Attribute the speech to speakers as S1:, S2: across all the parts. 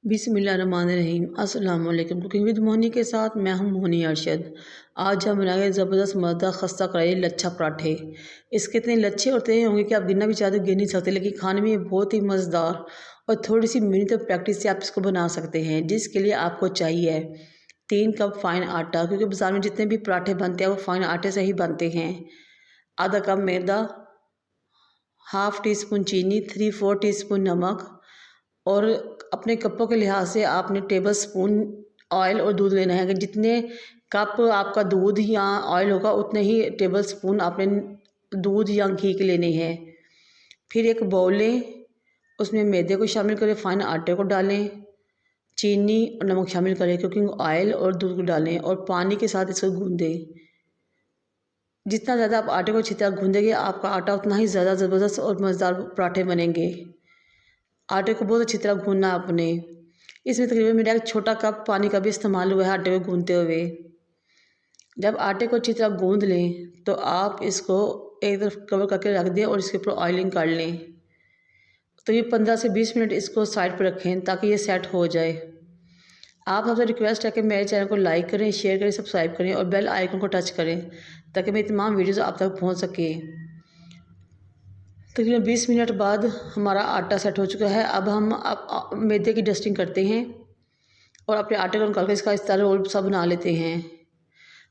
S1: बिस्मिल्लाहिर्रहमानिर्रहीम। अस्सलाम वालेकुम। कुकिंग विद मोहनी के साथ मैं हूं मोहनी अरशद। आज हम बनाएंगे ज़बरदस्त मज़ेदार खस्ता कढ़ाई लच्छा पराठे। इसके इतने लच्छे और तेज़ होंगे कि आप गिनना भी चाहते हो गिन नहीं सकते, लेकिन खाने में ये बहुत ही मज़ेदार और थोड़ी सी मेहनत और प्रैक्टिस से आप इसको बना सकते हैं। जिसके लिए आपको चाहिए 3 कप फ़ाइन आटा, क्योंकि बाज़ार में जितने भी पराठे बनते हैं वो फ़ाइन आटे से ही बनते हैं। आधा कप मैदा, हाफ़ टी स्पून चीनी, 3/4 टीस्पून नमक और अपने कपों के लिहाज से आपने टेबल स्पून ऑयल और दूध लेना है। अगर जितने कप आपका दूध या ऑयल होगा उतने ही टेबल स्पून आपने दूध या घी के लेने हैं। फिर एक बाउल लें, उसमें मैदे को शामिल करें, फाइन आटे को डालें, चीनी और नमक शामिल करें, कुकिंग ऑयल और दूध को डालें और पानी के साथ इसको गूंदें। जितना ज़्यादा आप आटे को अच्छी तरह गूंदेंगे आपका आटा उतना ही ज़्यादा ज़बरदस्त और मज़ेदार पराठे बनेंगे। आटे को बहुत अच्छी तरह गूंदना आपने। इसमें तकरीबन मेरा एक छोटा कप पानी का भी इस्तेमाल हुआ है आटे को गूंदते हुए। जब आटे को अच्छी तरह गूंद लें तो आप इसको एक तरफ कवर करके रख दें और इसके ऊपर ऑयलिंग कर लें। तो ये 15 से 20 मिनट इसको साइड पर रखें ताकि ये सेट हो जाए। आप सबसे रिक्वेस्ट है कि मेरे चैनल को लाइक करें, शेयर करें, सब्सक्राइब करें और बेल आइकन को टच करें ताकि मेरी तमाम वीडियोज़ आप तक पहुँच सके। तकरीबन 20 मिनट बाद हमारा आटा सेट हो चुका है। अब हम मैदे की डस्टिंग करते हैं और अपने आटे को निकाल कर इसका इस तरह रोल सा बना लेते हैं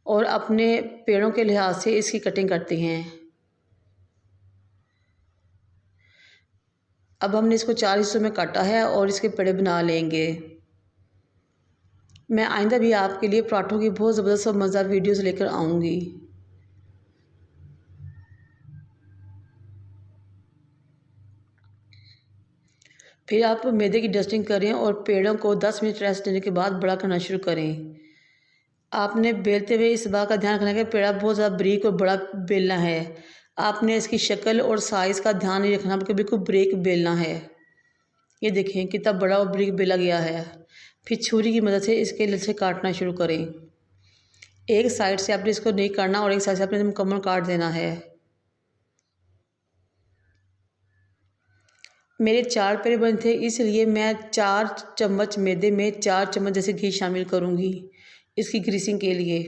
S1: और अपने पेड़ों के लिहाज से इसकी कटिंग करते हैं। अब हमने इसको 4 हिस्सों में काटा है और इसके पेड़े बना लेंगे। मैं आइंदा भी आपके लिए पराठों की बहुत ज़बरदस्त और मज़ेदार वीडियोज़ लेकर आऊँगी। फिर आप मैदे की डस्टिंग करें और पेड़ों को 10 मिनट रेस्ट देने के बाद बड़ा करना शुरू करें। आपने बेलते हुए इस बात का ध्यान रखना है कि पेड़ा बहुत ज़्यादा बारीक और बड़ा बेलना है। आपने इसकी शक्ल और साइज़ का ध्यान नहीं रखना, बल्कि बिल्कुल बारीक बेलना है। ये देखें कितना बड़ा और बारीक बेला गया है। फिर छुरी की मदद से इसके लच्छे काटना शुरू करें। एक साइड से आपने इसको नहीं काटना और एक साइड से आपने मुकम्मल काट देना है। मेरे 4 पेड़े बने थे, इसलिए मैं 4 चम्मच मैदे में 4 चम्मच जैसे घी शामिल करूँगी इसकी ग्रीसिंग के लिए।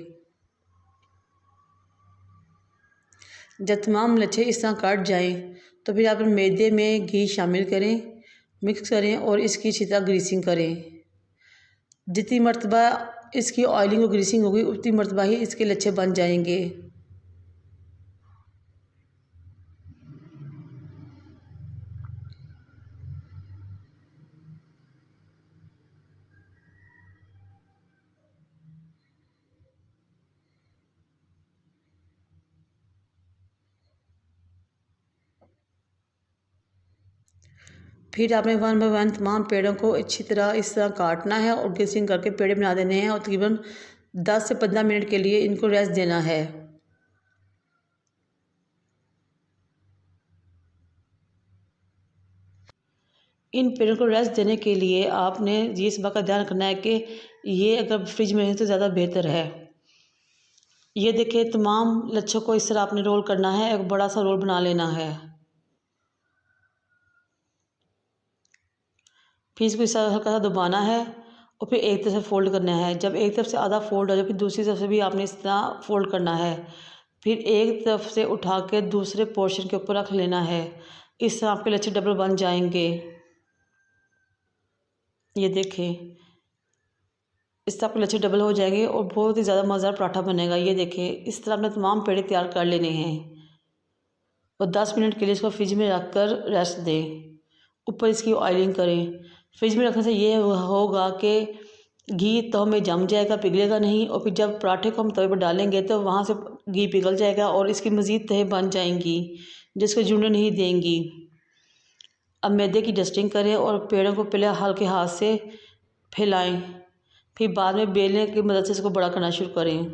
S1: जब तमाम लच्छे इस तरह कट जाएं तो फिर आप मैदे में घी शामिल करें, मिक्स करें और इसकी अच्छी तरह ग्रीसिंग करें। जितनी मरतबा इसकी ऑयलिंग और ग्रीसिंग होगी उतनी मरतबा ही इसके लच्छे बन जाएंगे। फिर आपने 1 बाय 1 तमाम पेड़ों को अच्छी तरह इस तरह काटना है और ग्रीसिंग करके पेड़े बना देने हैं और तकरीबन 10 से 15 मिनट के लिए इनको रेस्ट देना है। इन पेड़ों को रेस्ट देने के लिए आपने ये इस बात का ध्यान रखना है कि ये अगर फ्रिज में रहे तो ज़्यादा बेहतर है। ये देखिए तमाम लच्छों को इस तरह आपने रोल करना है, एक बड़ा सा रोल बना लेना है। फिर इसको इस तरह हल्का सा दबाना है और फिर एक तरफ से फोल्ड करना है। जब एक तरफ से आधा फोल्ड हो जाए फिर दूसरी तरफ से भी आपने इस तरह फोल्ड करना है। फिर एक तरफ से उठा के दूसरे पोर्शन के ऊपर रख लेना है। इस तरह आपके लच्छे डबल बन जाएंगे। ये देखें इस तरह आपके लच्छे डबल हो जाएंगे और बहुत ही ज़्यादा मज़ेदार पराठा बनेगा। ये देखें इस तरह आपने तमाम पेड़े तैयार कर लेने हैं और 10 मिनट के लिए इसको फ्रिज में रख कर रेस्ट दें। ऊपर इसकी ऑयलिंग करें। फ्रिज में रखने से ये होगा कि घी तवे में जम जाएगा, पिघलेगा नहीं और फिर जब पराठे को हम तवे पर डालेंगे तो वहाँ से घी पिघल जाएगा और इसकी मज़ीद तहें बन जाएंगी जिसको जुड़ने नहीं देंगी। अब मैदे की डस्टिंग करें और पेड़ों को पहले हल्के हाथ से फैलाएं, फिर बाद में बेलने की मदद से इसको बड़ा करना शुरू करें।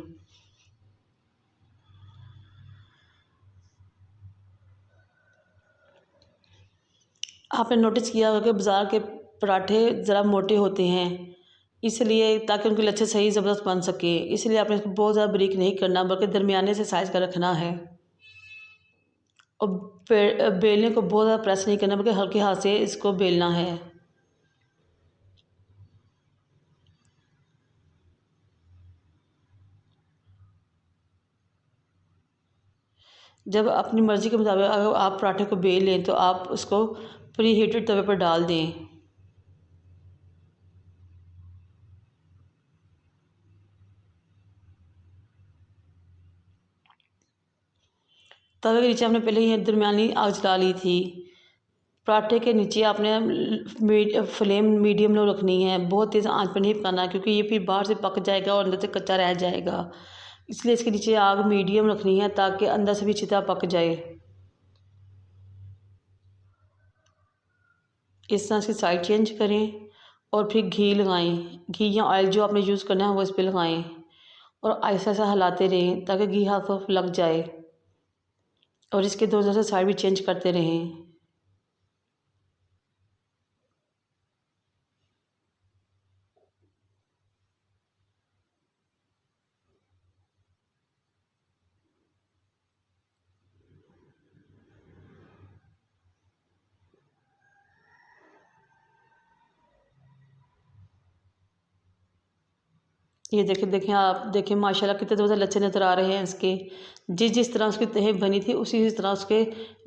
S1: आपने नोटिस किया होगा कि बाज़ार के पराठे ज़रा मोटे होते हैं, इसलिए ताकि उनके लच्छे सही ज़बरदस्त बन सके, इसलिए आपने इसको बहुत ज़्यादा बारीक नहीं करना बल्कि दरमियाने से साइज़ का रखना है। और बेलने को बहुत ज़्यादा प्रेस नहीं करना बल्कि हल्के हाथ से इसको बेलना है। जब अपनी मर्ज़ी के मुताबिक अगर आप पराठे को बेल लें तो आप उसको प्री हीटेड तवे पर डाल दें। तवे के नीचे आपने पहले ही दरमियानी आग जला ली थी। पराठे के नीचे आपने फ्लेम मीडियम लो रखनी है, बहुत तेज़ आंच पर नहीं पकाना क्योंकि ये फिर बाहर से पक जाएगा और अंदर से कच्चा रह जाएगा। इसलिए इसके नीचे आग मीडियम रखनी है ताकि अंदर से भी अच्छी तरह पक जाए। इस तरह इसकी साइड चेंज करें और फिर घी लगाएं। घी या ऑयल जो आपने यूज़ करना है वो इस पर लगाएं और ऐसा ऐसा हिलाते रहें ताकि घी हाथों पर लग जाए और इसके दोनों से साइड भी चेंज करते रहें। ये देखें आप देखें माशाल्लाह कितने ज़्यादा लच्छे नज़र आ रहे हैं इसके। जिस तरह उसकी तह बनी थी उसी तरह उसके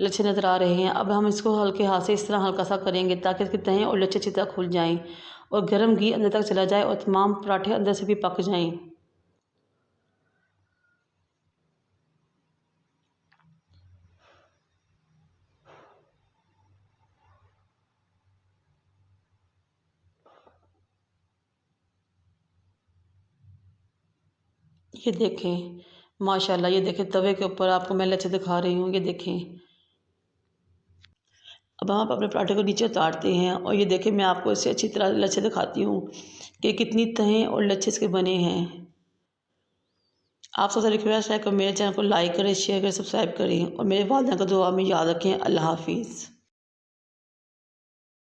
S1: लच्छे नज़र आ रहे हैं। अब हम इसको हल्के हाथ से इस तरह हल्का सा करेंगे ताकि इसकी तहें और लच्छे अच्छी तरह खुल जाएं और गर्म घी अंदर तक चला जाए और तमाम पराठे अंदर से भी पक जाएं। ये देखें माशाल्लाह, ये देखें तवे के ऊपर आपको मैं लच्छे दिखा रही हूँ। ये देखें अब हम अपने पराठे को नीचे उतारते हैं और ये देखें मैं आपको इससे अच्छी तरह लच्छे दिखाती हूँ कि कितनी तहें और लच्छे इसके बने हैं। आप सबसे रिक्वेस्ट है कि मेरे चैनल को लाइक करें, शेयर करें, सब्सक्राइब करें और मेरे वालिदैन को दुआ में याद रखें। अल्लाह हाफिज़।